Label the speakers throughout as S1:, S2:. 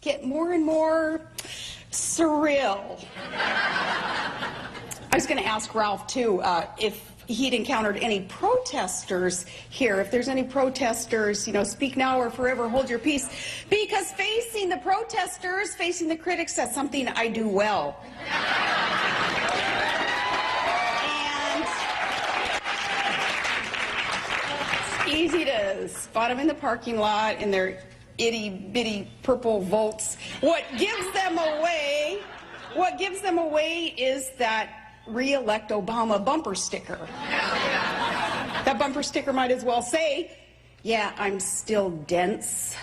S1: get more and more surreal. I was going to ask Ralph, too, if he'd encountered any protesters here. If there's any protesters, you know, speak now or forever hold your peace. Because facing the protesters, facing the critics, that's something I do well. And it's easy to spot them in the parking lot in their itty-bitty purple Volts. What gives them away is that re-elect Obama bumper sticker. That bumper sticker might as well say, yeah, I'm still dense.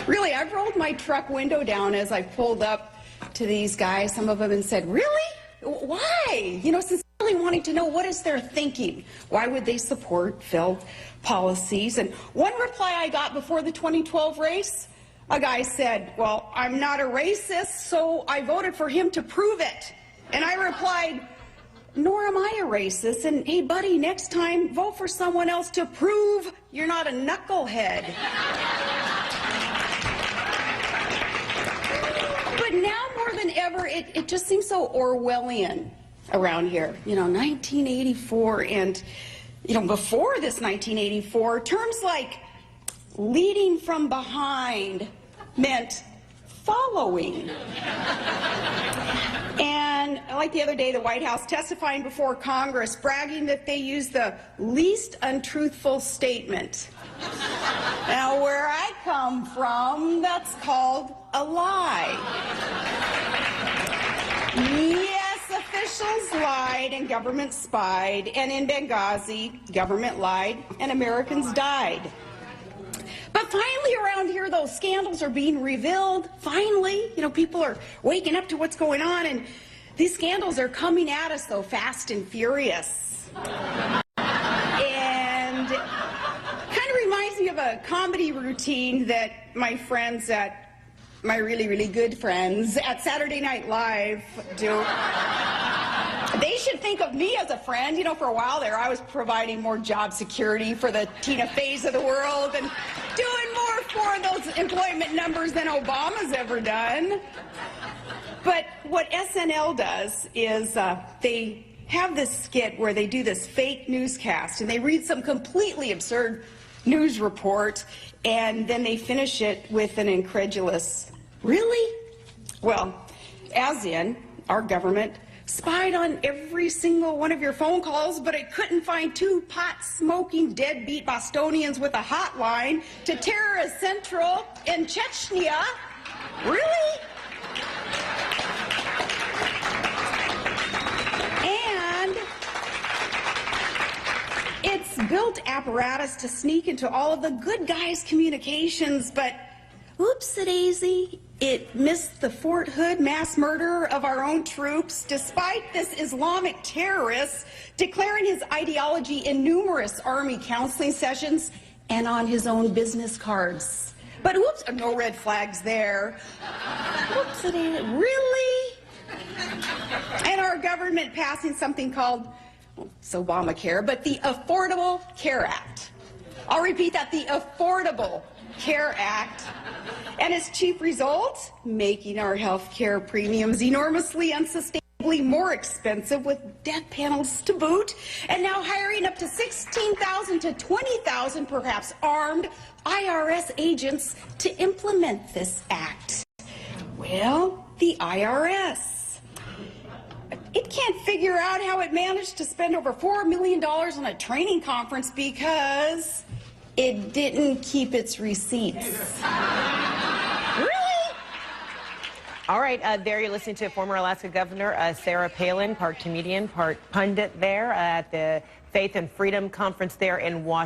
S1: Really, I've rolled my truck window down as I pulled up to these guys, some of them, and said, really? Why? You know, sincerely wanting to know what is their thinking. Why would they support failed policies? And one reply I got before the 2012 race, a guy said, well, I'm not a racist, so I voted for him to prove it. And I replied, nor am I a racist. And hey, buddy, next time, vote for someone else to prove you're not a knucklehead. But now more than ever, it just seems so Orwellian around here. You know, 1984 and, you know, before this 1984, terms like leading from behind meant following. And like the other day, the White House testifying before Congress, bragging that they used the least untruthful statement. Now, where I come from, that's called a lie. Yes, officials lied and government spied, and in Benghazi, government lied and Americans died. But finally around here, those scandals are being revealed. Finally, you know, people are waking up to what's going on, and these scandals are coming at us, though, fast and furious. And kind of reminds me of a comedy routine that my friends my really, really good friends at Saturday Night Live do. They should think of me as a friend. You know, for a while there, I was providing more job security for the Tina Feys of the world and doing more for those employment numbers than Obama's ever done. But what SNL does is they have this skit where they do this fake newscast, and they read some completely absurd news report, and then they finish it with an incredulous, really? Well, as in, our government spied on every single one of your phone calls, but it couldn't find two pot-smoking, deadbeat Bostonians with a hotline to terrorist central in Chechnya. Really? And it's built apparatus to sneak into all of the good guys' communications, but oopsie-daisy, it missed the Fort Hood mass murder of our own troops, despite this Islamic terrorist declaring his ideology in numerous Army counseling sessions and on his own business cards. But oops, no red flags there. Oopsie-daisy, really? And our government passing something called, well, it's Obamacare, but the Affordable Care Act. I'll repeat that, the Affordable Care Act. And its chief result, making our health care premiums enormously unsustainably more expensive with death panels to boot, and now hiring up to 16,000 to 20,000 perhaps armed IRS agents to implement this act. Well, the IRS. It can't figure out how it managed to spend over $4 million on a training conference because it didn't keep its receipts. Really?
S2: All right, there you're listening to former Alaska Governor Sarah Palin, part comedian, part pundit there at the Faith and Freedom Conference there in Washington.